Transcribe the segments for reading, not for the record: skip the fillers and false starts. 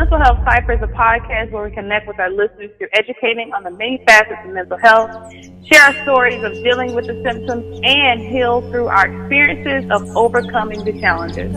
Mental Health Cypher is a podcast where we connect with our listeners through educating on the many facets of mental health, share our stories of dealing with the symptoms, and heal through our experiences of overcoming the challenges.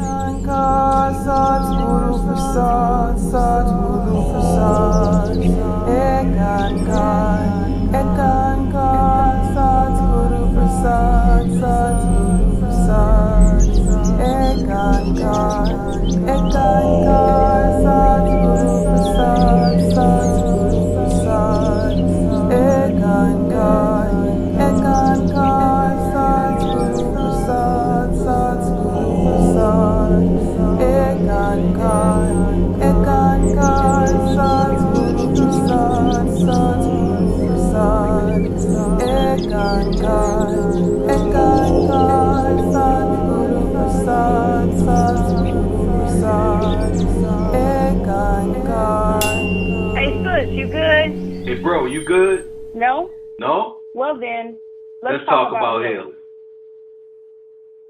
Hey, sis, you good? Hey, bro, you good? No? No? Well then, let's talk about healing.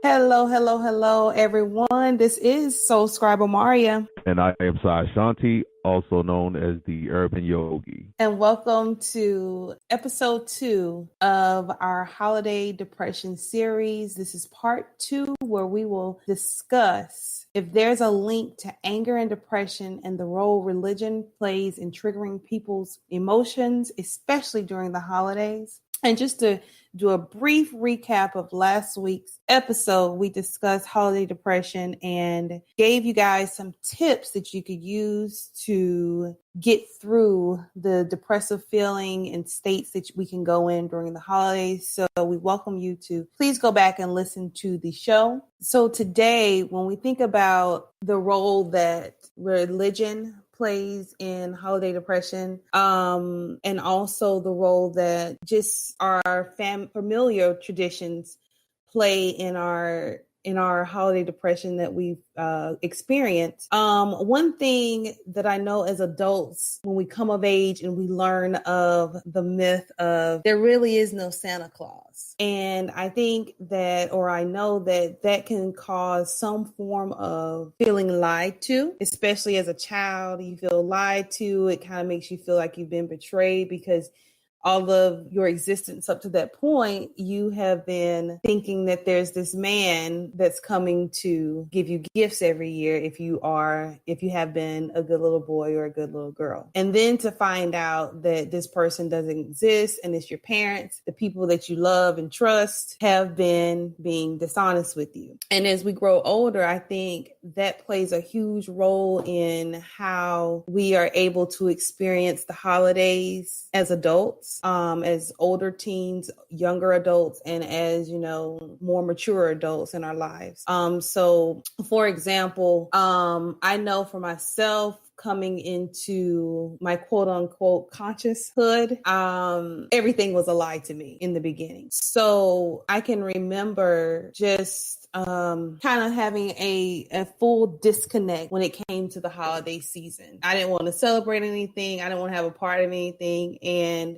Hello, everyone. This is SoulScribe Omaria. And I am Shanti, also known as the Herban Yogi. And welcome to episode 2 of our holiday depression series. This is part 2, where we will discuss if there's a link to anger and depression and the role religion plays in triggering people's emotions, especially during the holidays. And just to do a brief recap of last week's episode, we discussed holiday depression and gave you guys some tips that you could use to get through the depressive feeling and states that we can go in during the holidays. So we welcome you to please go back and listen to the show. So today, when we think about the role that religion plays in holiday depression, and also the role that just our familiar traditions play in our holiday depression that we've experienced. One thing that I know as adults, when we come of age and we learn of the myth of there really is no Santa Claus. And I think that, or I know that can cause some form of feeling lied to, especially as a child. You feel lied to. It kind of makes you feel like you've been betrayed because all of your existence up to that point, you have been thinking that there's this man that's coming to give you gifts every year if you have been a good little boy or a good little girl. And then to find out that this person doesn't exist and it's your parents, the people that you love and trust, have been being dishonest with you. And as we grow older, I think that plays a huge role in how we are able to experience the holidays as adults. As older teens, younger adults, and as, more mature adults in our lives. So for example, I know for myself, coming into my quote unquote conscioushood, everything was a lie to me in the beginning. So I can remember just kind of having a full disconnect when it came to the holiday season. I didn't want to celebrate anything. I didn't want to have a part of anything. And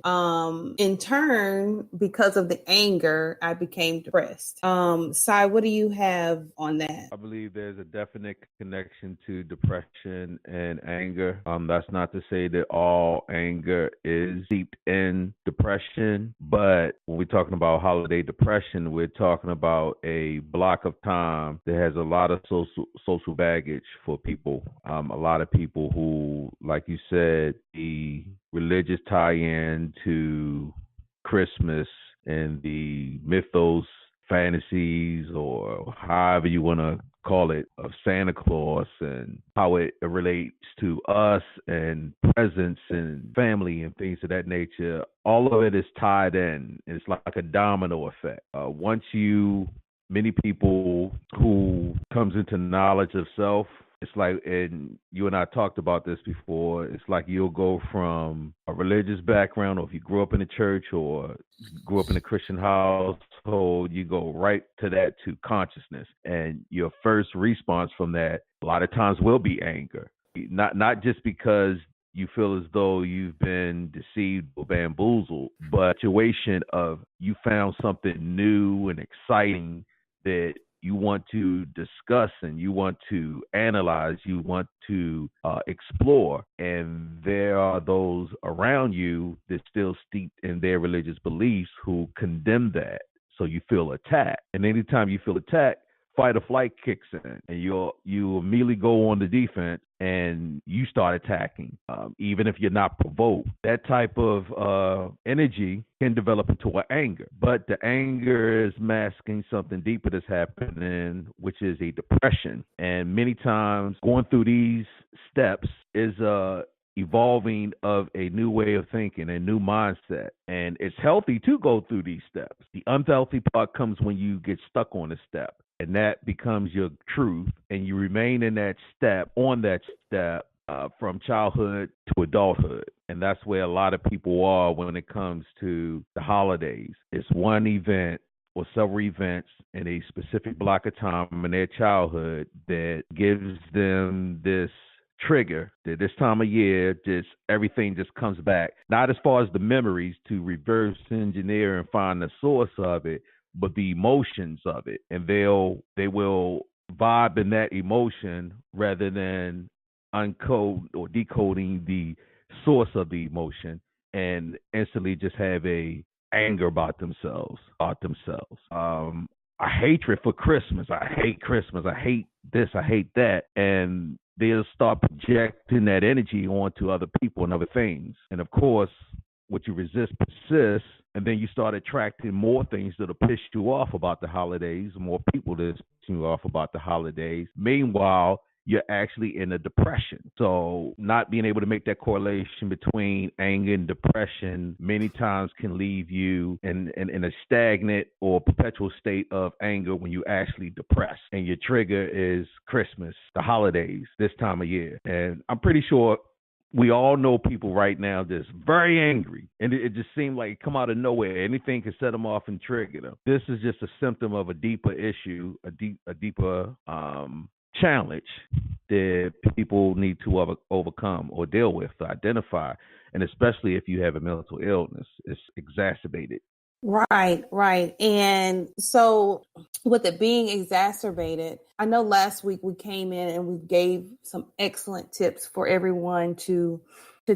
in turn, because of the anger, I became depressed. Sai, what do you have on that? I believe there's a definite connection to depression and anger. That's not to say that all anger is steeped in depression, but when we're talking about holiday depression, we're talking about a block of time that has a lot of social baggage for people. A lot of people who, like you said, the religious tie-in to Christmas and the mythos, fantasies, or however you want to call it, of Santa Claus and how it relates to us and presents and family and things of that nature. All of it is tied in. It's like a domino effect. Many people who comes into knowledge of self, it's like, and you and I talked about this before, it's like you'll go from a religious background, or if you grew up in a church or grew up in a Christian household, you go right to that, to consciousness. And your first response from that a lot of times will be anger. Not just because you feel as though you've been deceived or bamboozled, but a situation of you found something new and exciting that you want to discuss and you want to analyze, you want to explore, and there are those around you that still steeped in their religious beliefs who condemn that. So you feel attacked. And anytime you feel attacked, fight or flight kicks in, and you immediately go on the defense and you start attacking, even if you're not provoked. That type of energy can develop into an anger, but the anger is masking something deeper that's happening, which is a depression. And many times going through these steps is evolving of a new way of thinking, a new mindset. And it's healthy to go through these steps. The unhealthy part comes when you get stuck on a step, and that becomes your truth, and you remain in that step, on that step, from childhood to adulthood. And that's where a lot of people are when it comes to the holidays. It's one event or several events in a specific block of time in their childhood that gives them this trigger that this time of year just everything just comes back, not as far as the memories to reverse engineer and find the source of it, but the emotions of it. And they will vibe in that emotion rather than uncode or decoding the source of the emotion, and instantly just have a anger about themselves. A hatred for Christmas. I hate Christmas. I hate this. I hate that. And they'll start projecting that energy onto other people and other things. And of course, what you resist persists, and then you start attracting more things that'll piss you off about the holidays, more people that's pissing you off about the holidays. Meanwhile, you're actually in a depression. So not being able to make that correlation between anger and depression many times can leave you in a stagnant or perpetual state of anger when you actually depressed. And your trigger is Christmas, the holidays, this time of year. And I'm pretty sure we all know people right now that's very angry, and it just seemed like it come out of nowhere. Anything can set them off and trigger them. This is just a symptom of a deeper issue, a deeper challenge that people need to overcome or deal with, identify, and especially if you have a mental illness, it's exacerbated. Right. And so with it being exacerbated, I know last week we came in and we gave some excellent tips for everyone to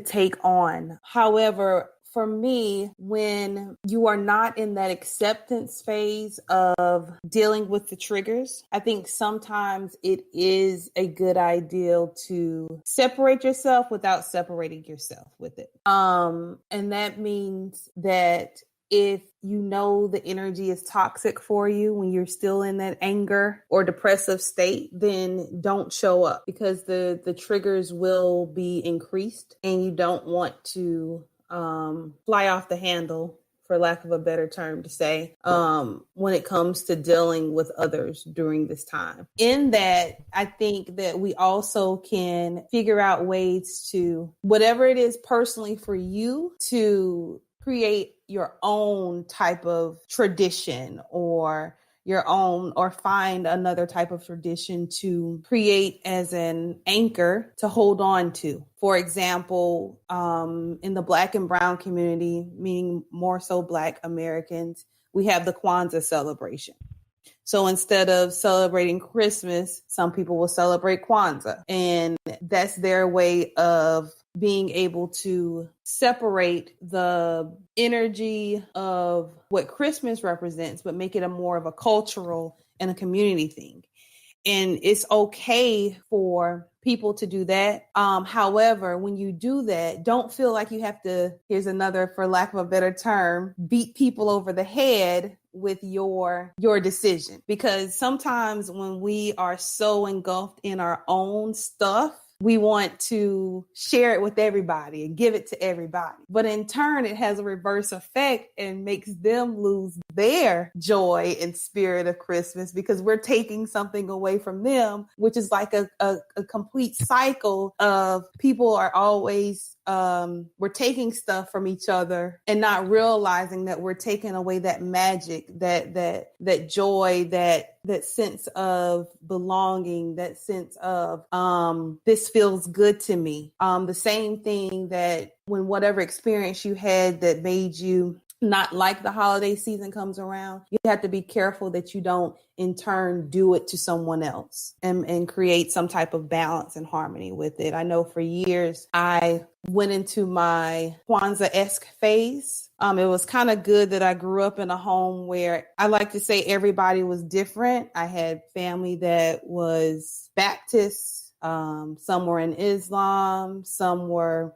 take on. However, for me, when you are not in that acceptance phase of dealing with the triggers, I think sometimes it is a good idea to separate yourself without separating yourself with it. And that means that if you know the energy is toxic for you when you're still in that anger or depressive state, then don't show up, because the triggers will be increased, and you don't want to fly off the handle, for lack of a better term to say, when it comes to dealing with others during this time. In that, I think that we also can figure out ways to, whatever it is personally for you, to create your own type of tradition or find another type of tradition to create as an anchor to hold on to. For example, in the Black and Brown community, meaning more so Black Americans, we have the Kwanzaa celebration. So instead of celebrating Christmas, some people will celebrate Kwanzaa. And that's their way of being able to separate the energy of what Christmas represents, but make it a more of a cultural and a community thing. And it's okay for people to do that. However, when you do that, don't feel like you have to, here's another, for lack of a better term, beat people over the head with your decision. Because sometimes when we are so engulfed in our own stuff, we want to share it with everybody and give it to everybody. But in turn, it has a reverse effect and makes them lose their joy and spirit of Christmas, because we're taking something away from them, which is like a complete cycle of people are always, we're taking stuff from each other and not realizing that we're taking away that magic, that joy, that sense of belonging, that sense of this feels good to me. The same thing that when whatever experience you had that made you not like the holiday season comes around, you have to be careful that you don't in turn do it to someone else and create some type of balance and harmony with it. I know for years I went into my Kwanzaa-esque phase. It was kind of good that I grew up in a home where I like to say everybody was different. I had family that was Baptist. Some were in Islam, some were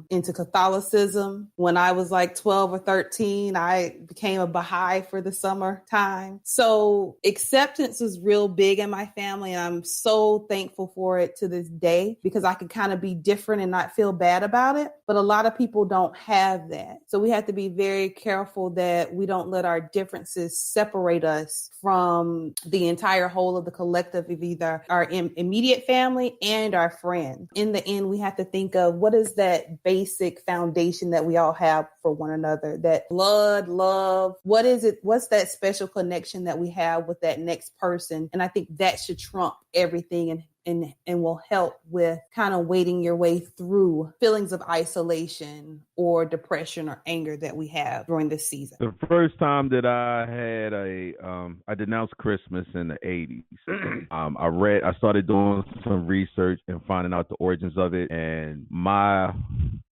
into Catholicism. When I was like 12 or 13, I became a Baha'i for the summertime. So acceptance was real big in my family, and I'm so thankful for it to this day because I can kind of be different and not feel bad about it. But a lot of people don't have that. So we have to be very careful that we don't let our differences separate us from the entire whole of the collective of either our immediate family and our friends. In the end, we have to think of what is that basic foundation that we all have for one another, that blood, love. What is it? What's that special connection that we have with that next person? And I think that should trump everything and will help with kind of wading your way through feelings of isolation or depression or anger that we have during this season. The first time that I had I denounced Christmas in the 80s. I started doing some research and finding out the origins of it, and my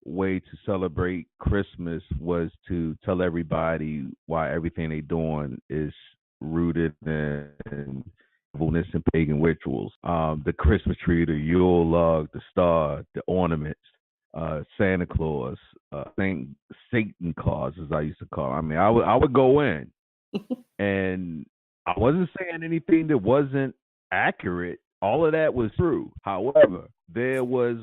way to celebrate Christmas was to tell everybody why everything they're doing is rooted in evilness and pagan rituals. The Christmas tree, the Yule log, the star, the ornaments, Santa Claus, Satan Claus, as I used to call it. I mean, I would go in, and I wasn't saying anything that wasn't accurate. All of that was true. However, there was,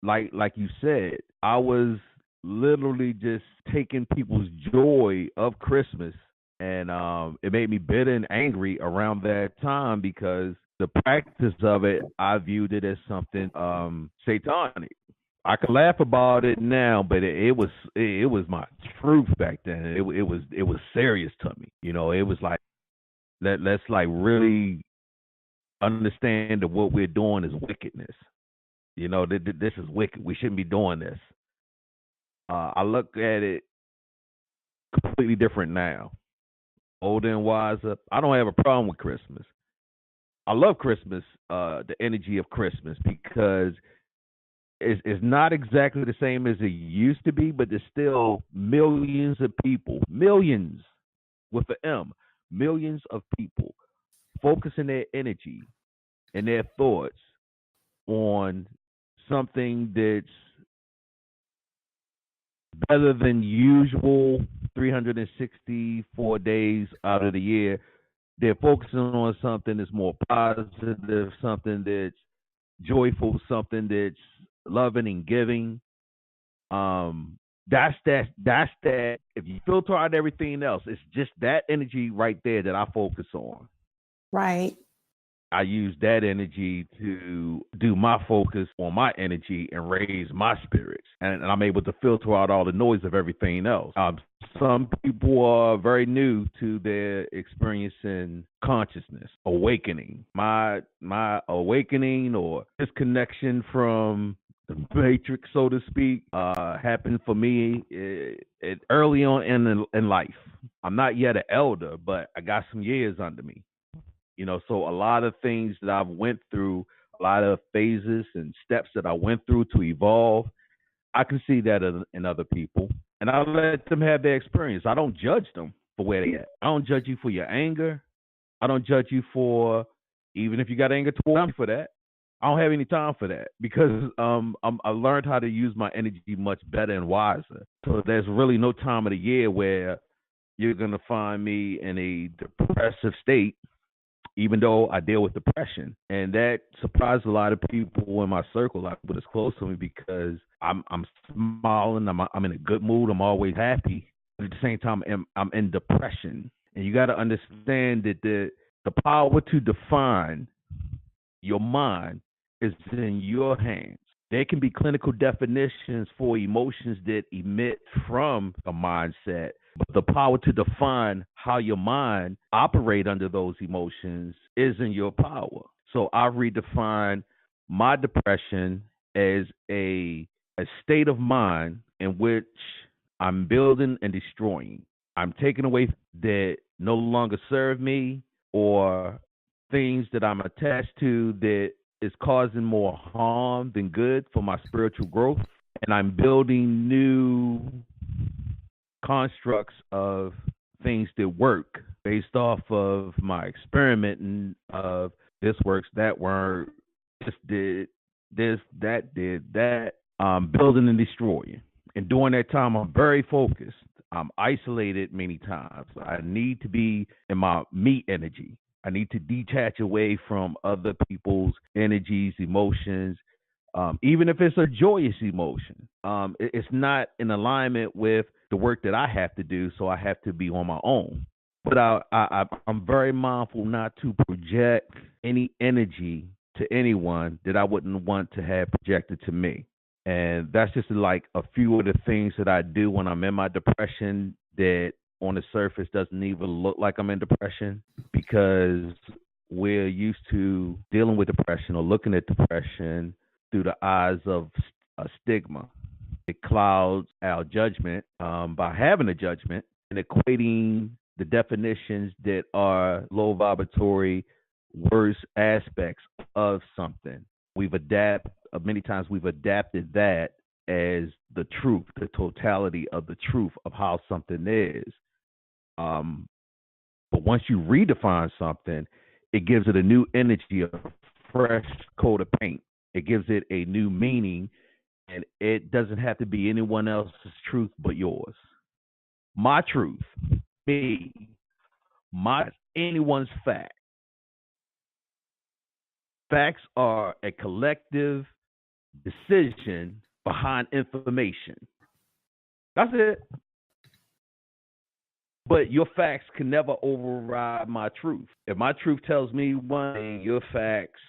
like you said, I was literally just taking people's joy of Christmas. And it made me bitter and angry around that time because the practice of it, I viewed it as something satanic. I can laugh about it now, but it was my truth back then. It was serious to me. You know, it was like let's like really understand that what we're doing is wickedness. You know, this is wicked. We shouldn't be doing this. I look at it completely different now. Older and wiser. I don't have a problem with Christmas. I love Christmas, the energy of Christmas, because it's not exactly the same as it used to be, but there's still millions of people, millions with an M, millions of people focusing their energy and their thoughts on something that's better than usual 364 days out of the year. They're focusing on something that's more positive, something that's joyful, something that's loving and giving. That's that. If you filter out everything else, it's just that energy right there that I focus on. Right. I use that energy to do my focus on my energy and raise my spirits. And I'm able to filter out all the noise of everything else. Some people are very new to their experiencing consciousness, awakening. My awakening or disconnection from the matrix, so to speak, happened for me early on in life. I'm not yet an elder, but I got some years under me. You know, so a lot of things that I've went through, a lot of phases and steps that I went through to evolve, I can see that in other people. And I let them have their experience. I don't judge them for where they at. I don't judge you for your anger. I don't judge you for, even if you got anger toward me for that. I don't have any time for that because I learned how to use my energy much better and wiser. So there's really no time of the year where you're going to find me in a depressive state, even though I deal with depression. And that surprised a lot of people in my circle, a lot of people that's close to me, because I'm smiling, I'm in a good mood, I'm always happy. But at the same time, I'm in depression. And you got to understand that the power to define your mind is in your hands. There can be clinical definitions for emotions that emit from a mindset, but the power to define how your mind operate under those emotions is in your power. So I redefine my depression as a state of mind in which I'm building and destroying. I'm taking away that no longer serve me or things that I'm attached to that is causing more harm than good for my spiritual growth. And I'm building new constructs of things that work based off of my experimenting of this works, that works, this did this, that did that. Building and destroying. And during that time, I'm very focused. I'm isolated many times. I need to be in my me energy. I need to detach away from other people's energies, emotions, even if it's a joyous emotion. It's not in alignment with the work that I have to do, so I have to be on my own. But I'm very mindful not to project any energy to anyone that I wouldn't want to have projected to me. And that's just like a few of the things that I do when I'm in my depression that on the surface doesn't even look like I'm in depression, because we're used to dealing with depression or looking at depression through the eyes of a stigma. It clouds our judgment by having a judgment and equating the definitions that are low vibratory, worse aspects of something. Many times we've adapted that as the truth, the totality of the truth of how something is. But once you redefine something, it gives it a new energy, a fresh coat of paint. It gives it a new meaning, and it doesn't have to be anyone else's truth but yours. My truth, me, anyone's fact. Facts are a collective decision behind information. That's it. But your facts can never override my truth. If my truth tells me one thing, your facts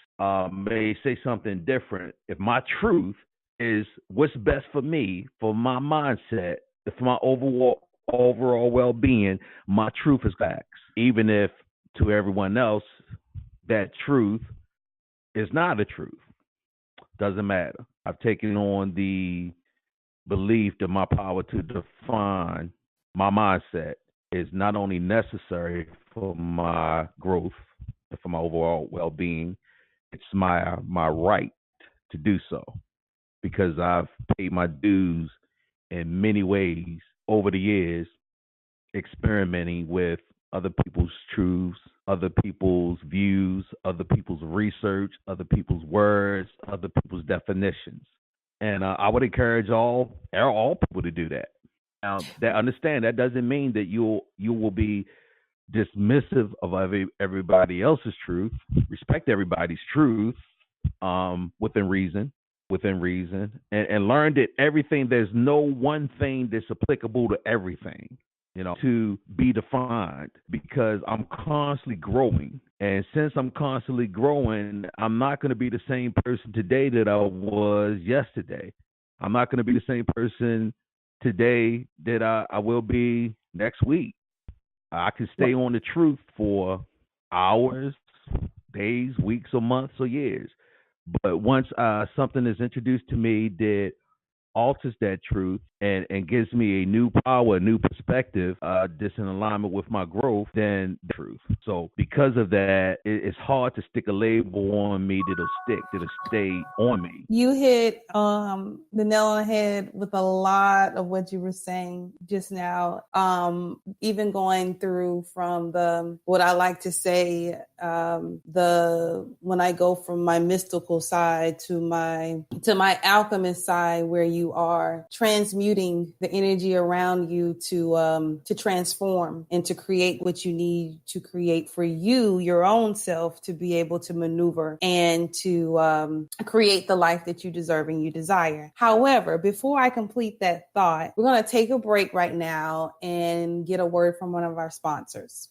may say something different. If my truth is what's best for me, for my mindset, for my overall well-being, my truth is facts. Even if to everyone else that truth is not a truth. Doesn't matter. I've taken on the belief that my power to define my mindset is not only necessary for my growth and for my overall well-being, it's my right to do so, because I've paid my dues in many ways over the years, experimenting with other people's truths, other people's views, other people's research, other people's words, other people's definitions. And I would encourage all people to do that. Now, understand that doesn't mean that you will be dismissive of everybody else's truth. Respect everybody's truth within reason, and learn that everything, there's no one thing that's applicable to everything, to be defined, because I'm constantly growing. And since I'm constantly growing, I'm not going to be the same person today that I was yesterday. I'm not going to be the same person today that I will be next week. I can stay on the truth for hours, days, weeks, or months, or years. But once something is introduced to me that alters that truth and gives me a new power, a new perspective, that's in alignment with my growth, then the truth. So because of that, it's hard to stick a label on me that'll stay on me. You hit the nail on the head with a lot of what you were saying just now. Even going through from what I like to say, when I go from my mystical side to my alchemist side, where you are transmuting the energy around you to transform and to create what you need to create for you, your own self, to be able to maneuver and to create the life that you deserve and you desire. However, before I complete that thought, we're going to take a break right now and get a word from one of our sponsors.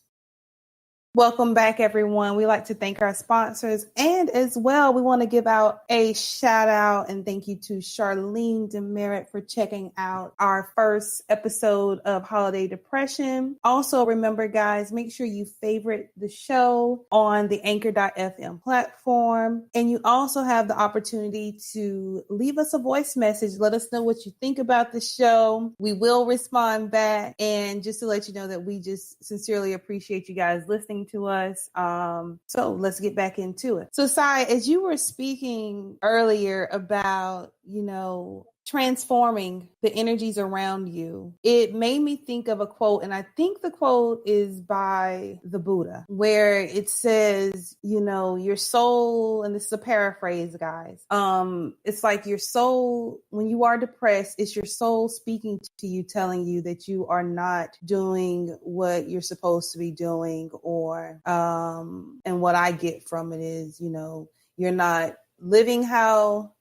Welcome back, everyone. We like to thank our sponsors, and as well, we want to give out a shout out and thank you to Charlene Demerit for checking out our first episode of Holiday Depression. Also, remember, guys, make sure you favorite the show on the Anchor.fm platform, and you also have the opportunity to leave us a voice message. Let us know what you think about the show. We will respond back, and just to let you know that we just sincerely appreciate you guys listening to us. So let's get back into it. So Sai, as you were speaking earlier about, transforming the energies around you, it made me think of a quote, and I think the quote is by the Buddha, where it says, your soul, and this is a paraphrase, guys. It's like your soul, when you are depressed, it's your soul speaking to you, telling you that you are not doing what you're supposed to be doing, or, and what I get from it is, you're not living how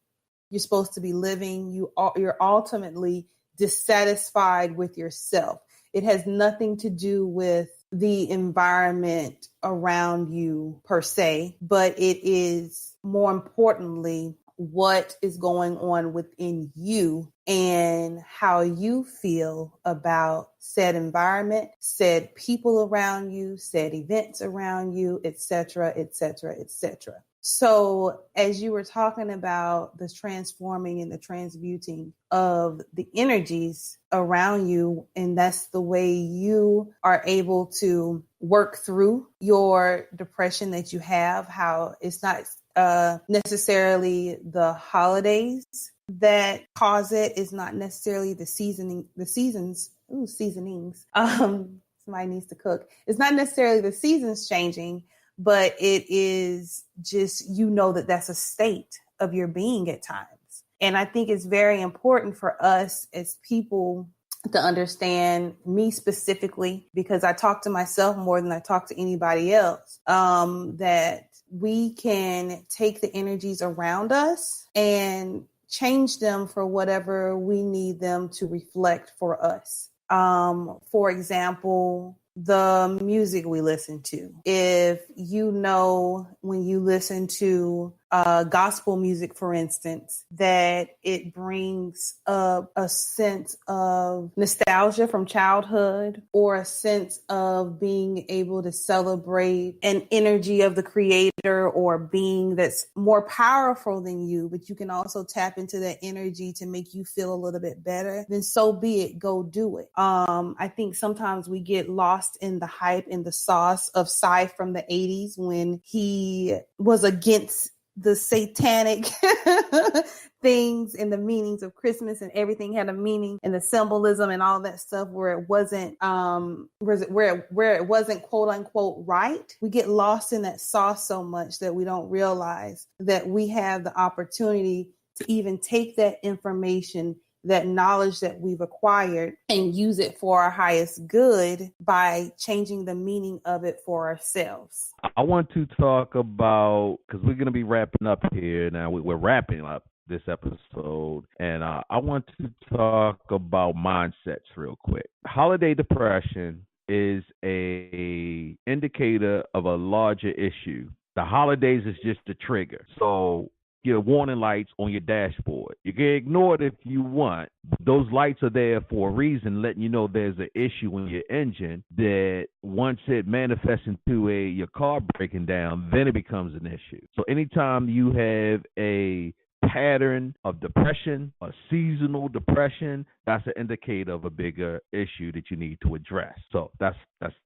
you're supposed to be living. You're ultimately dissatisfied with yourself. It has nothing to do with the environment around you per se, but it is more importantly what is going on within you and how you feel about said environment, said people around you, said events around you, etc., etc., etc. So as you were talking about the transforming and the transmuting of the energies around you, and that's the way you are able to work through your depression that you have, how it's not necessarily the holidays that cause it, is not necessarily the seasonings. Somebody needs to cook. It's not necessarily the seasons changing, but it is just, that's a state of your being at times. And I think it's very important for us as people to understand, me specifically, because I talk to myself more than I talk to anybody else, that we can take the energies around us and change them for whatever we need them to reflect for us. For example, the music we listen to. If when you listen to gospel music, for instance, that it brings up a sense of nostalgia from childhood, or a sense of being able to celebrate an energy of the creator or being that's more powerful than you, but you can also tap into that energy to make you feel a little bit better, then so be it. Go do it. I think sometimes we get lost in the hype and the sauce of Psy from the 80s, when he was against the satanic things and the meanings of Christmas, and everything had a meaning, and the symbolism and all that stuff, where it wasn't where it wasn't quote unquote right. We get lost in that sauce so much that we don't realize that we have the opportunity to even take that information, that knowledge that we've acquired, and use it for our highest good by changing the meaning of it for ourselves. I want to talk about, because we're going to be wrapping up here now. We're wrapping up this episode, and I want to talk about mindsets real quick. Holiday depression is a indicator of a larger issue. The holidays is just a trigger. So your warning lights on your dashboard, you can ignore it if you want. Those lights are there for a reason, letting you know there's an issue in your engine, that once it manifests into your car breaking down, then it becomes an issue. So anytime you have a pattern of depression, a seasonal depression, that's an indicator of a bigger issue that you need to address. So that's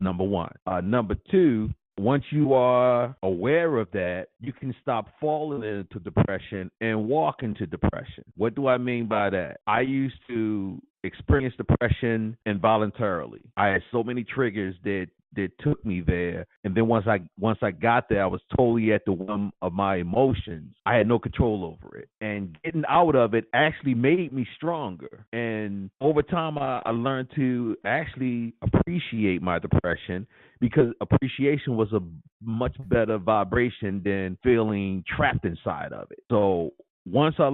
number one. Number two, once you are aware of that, you can stop falling into depression and walk into depression. What do I mean by that? I used to experience depression involuntarily. I had so many triggers that took me there. And then once I got there, I was totally at the whim of my emotions. I had no control over it. And getting out of it actually made me stronger. And over time, I learned to actually appreciate my depression, because appreciation was a much better vibration than feeling trapped inside of it. So once I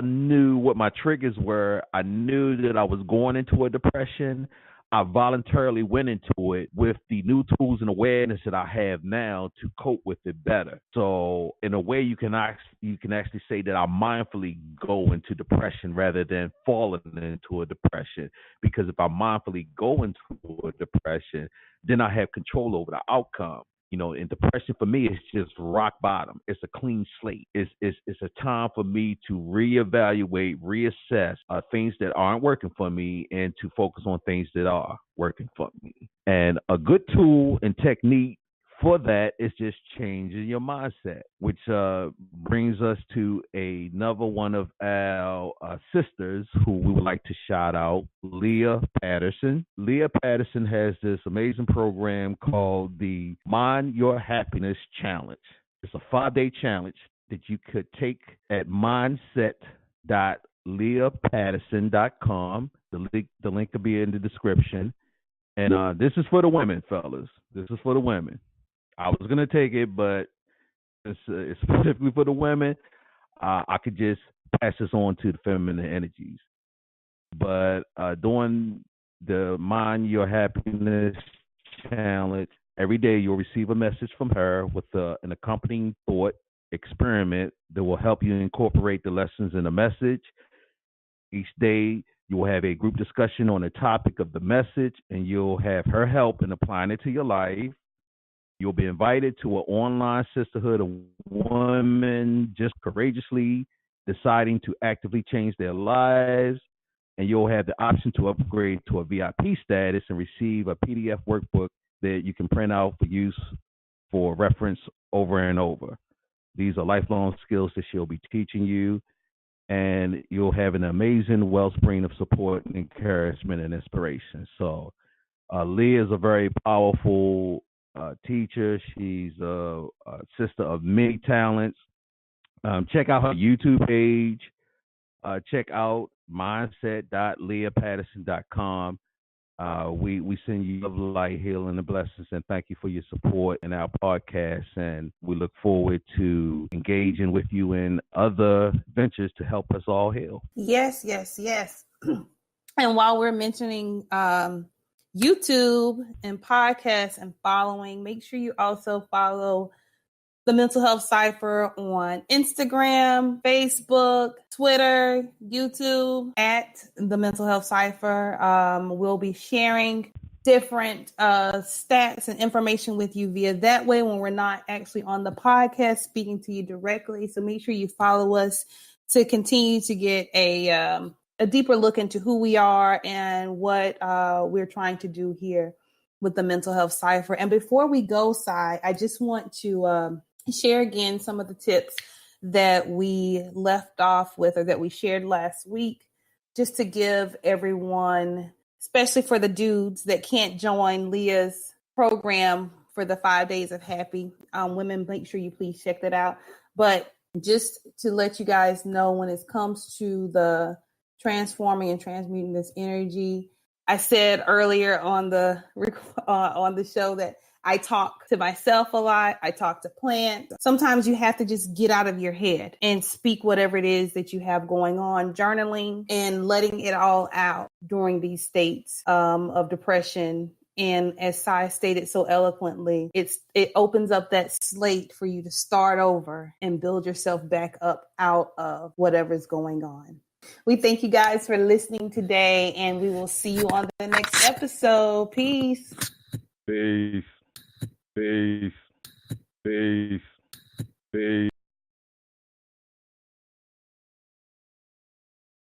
knew what my triggers were, I knew that I was going into a depression, I voluntarily went into it with the new tools and awareness that I have now to cope with it better. So in a way, you can actually say that I mindfully go into depression rather than falling into a depression. Because if I mindfully go into a depression, then I have control over the outcome. You know, in depression for me, it's just rock bottom. It's a clean slate. It's a time for me to reevaluate, reassess things that aren't working for me, and to focus on things that are working for me. And a good tool and technique for that is just changing your mindset, which brings us to another one of our sisters who we would like to shout out, Leah Patterson. Leah Patterson has this amazing program called the Mind Your Happiness Challenge. It's a 5-day challenge that you could take at mindset.leahpatterson.com. The link will be in the description. And this is for the women, fellas. This is for the women. I was going to take it, but it's specifically for the women. I could just pass this on to the feminine energies. But during the Mind Your Happiness Challenge, every day you'll receive a message from her with an accompanying thought experiment that will help you incorporate the lessons in the message. Each day, you will have a group discussion on the topic of the message, and you'll have her help in applying it to your life. You'll be invited to an online sisterhood of women just courageously deciding to actively change their lives. And you'll have the option to upgrade to a VIP status and receive a PDF workbook that you can print out for use for reference over and over. These are lifelong skills that she'll be teaching you, and you'll have an amazing wellspring of support and encouragement and inspiration. So Leah is a very powerful teacher. She's a sister of many talents. Check out her YouTube page. Check out mindset.leahpatterson.com. We send you love, light, healing, and blessings, and thank you for your support in our podcast. And we look forward to engaging with you in other ventures to help us all heal. Yes, yes, yes. And while we're mentioning YouTube and podcasts and following, make sure you also follow the Mental Health Cypher on Instagram, Facebook, Twitter, YouTube at the Mental Health Cypher. We'll be sharing different stats and information with you via that way when we're not actually on the podcast speaking to you directly. So make sure you follow us to continue to get a deeper look into who we are and what we're trying to do here with the Mental Health Cypher. And before we go, Sai, I just want to share again some of the tips that we left off with or that we shared last week, just to give everyone, especially for the dudes that can't join Leah's program for the 5 days of happy. Women, make sure you please check that out. But just to let you guys know, when it comes to the transforming and transmuting this energy, I said earlier on the show that I talk to myself a lot. I talk to plants. Sometimes you have to just get out of your head and speak whatever it is that you have going on, journaling and letting it all out during these states of depression. And as Sai stated so eloquently, it opens up that slate for you to start over and build yourself back up out of whatever's going on. We thank you guys for listening today, and we will see you on the next episode. Peace. Peace. Peace. Peace. Peace.